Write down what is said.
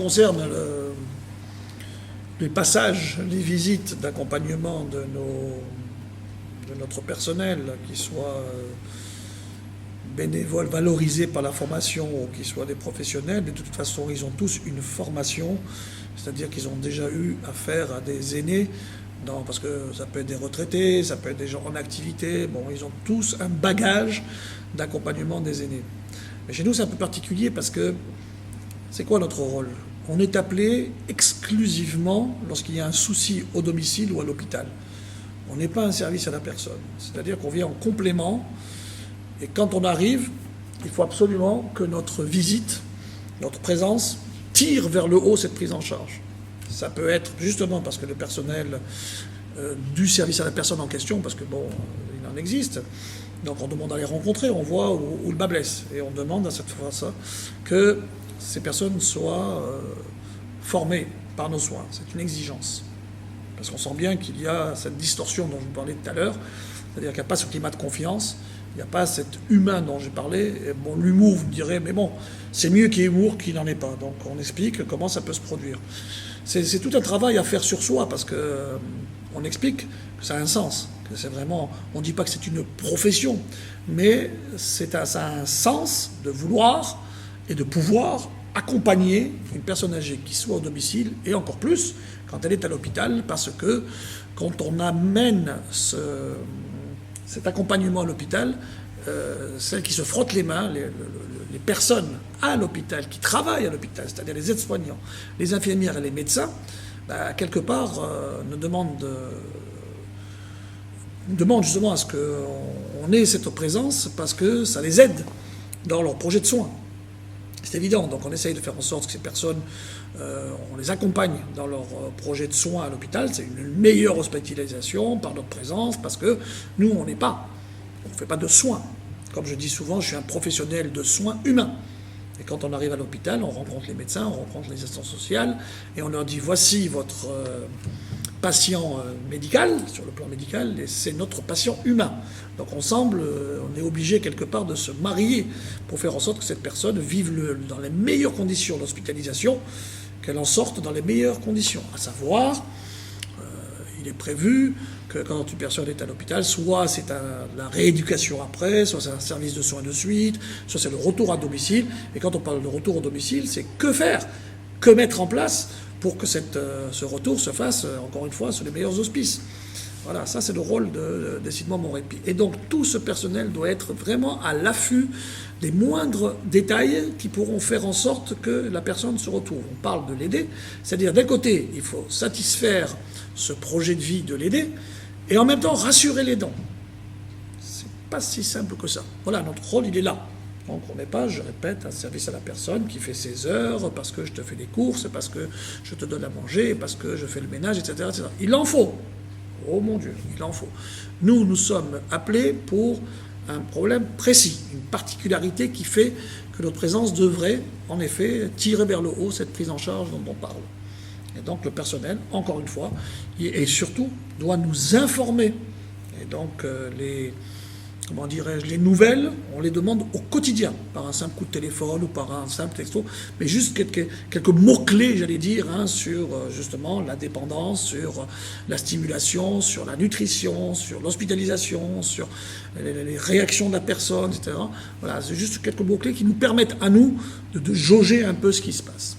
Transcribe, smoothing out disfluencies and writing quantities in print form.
concerne les passages, les visites d'accompagnement de notre personnel, qui soit bénévole, valorisé par la formation, ou qui soient des professionnels, de toute façon, ils ont tous une formation, c'est-à-dire qu'ils ont déjà eu affaire à des aînés, parce que ça peut être des retraités, ça peut être des gens en activité, bon, ils ont tous un bagage d'accompagnement des aînés. Mais chez nous, c'est un peu particulier parce que c'est quoi notre rôle? On est appelé exclusivement lorsqu'il y a un souci au domicile ou à l'hôpital. On n'est pas un service à la personne. C'est-à-dire qu'on vient en complément. Et quand on arrive, il faut absolument que notre visite, notre présence, tire vers le haut cette prise en charge. Ça peut être justement parce que le personnel du service à la personne en question, parce que bon, il en existe, donc on demande à les rencontrer, on voit où le bas blesse. Et on demande à cette fois-là que ces personnes soient formées par nos soins. C'est une exigence. Parce qu'on sent bien qu'il y a cette distorsion dont je vous parlais tout à l'heure, c'est-à-dire qu'il n'y a pas ce climat de confiance, il n'y a pas cet humain dont j'ai parlé. Et bon, l'humour, vous me direz, mais bon, c'est mieux qu'il y ait humour qu'il n'en ait pas. Donc on explique comment ça peut se produire. C'est tout un travail à faire sur soi, parce que on explique que ça a un sens, que c'est vraiment, on ne dit pas que c'est une profession, mais ça a un sens de vouloir et de pouvoir accompagner une personne âgée qui soit au domicile, et encore plus quand elle est à l'hôpital, parce que quand on amène cet accompagnement à l'hôpital, celles qui se frottent les mains, les personnes à l'hôpital, qui travaillent à l'hôpital, c'est-à-dire les aides-soignants, les infirmières et les médecins, quelque part demandent justement à ce qu'on ait cette présence, parce que ça les aide dans leur projet de soins. C'est évident, donc on essaye de faire en sorte que ces personnes, on les accompagne dans leur projet de soins à l'hôpital. C'est une meilleure hospitalisation par notre présence, parce que nous, on ne fait pas de soins. Comme je dis souvent, je suis un professionnel de soins humains. Et quand on arrive à l'hôpital, on rencontre les médecins, on rencontre les assistantes sociales, et on leur dit, voici votre patient médical, sur le plan médical, et c'est notre patient humain. Donc on est obligé quelque part de se marier pour faire en sorte que cette personne vive dans les meilleures conditions d'hospitalisation, qu'elle en sorte dans les meilleures conditions. À savoir, il est prévu que quand une personne est à l'hôpital, soit c'est la rééducation après, soit c'est un service de soins de suite, soit c'est le retour à domicile. Et quand on parle de retour au domicile, c'est que faire, que mettre en place pour que ce retour se fasse, encore une fois, sur les meilleurs auspices. Voilà, ça c'est le rôle de Décidement Mon Répit. Et donc tout ce personnel doit être vraiment à l'affût des moindres détails qui pourront faire en sorte que la personne se retrouve. On parle de l'aider, c'est-à-dire d'un côté, il faut satisfaire ce projet de vie de l'aider, et en même temps rassurer l'aidant. C'est pas si simple que ça. Voilà, notre rôle, il est là. Donc on n'est pas, je répète, un service à la personne qui fait ses heures parce que je te fais des courses, parce que je te donne à manger, parce que je fais le ménage, etc., etc. Il en faut. Oh mon Dieu, il en faut. Nous sommes appelés pour un problème précis, une particularité qui fait que notre présence devrait, en effet, tirer vers le haut cette prise en charge dont on parle. Et donc le personnel, encore une fois, et surtout, doit nous informer. Et donc les nouvelles, on les demande au quotidien, par un simple coup de téléphone ou par un simple texto, mais juste quelques mots-clés, j'allais dire, sur justement la dépendance, sur la stimulation, sur la nutrition, sur l'hospitalisation, sur les réactions de la personne, etc. Voilà, c'est juste quelques mots-clés qui nous permettent à nous de jauger un peu ce qui se passe.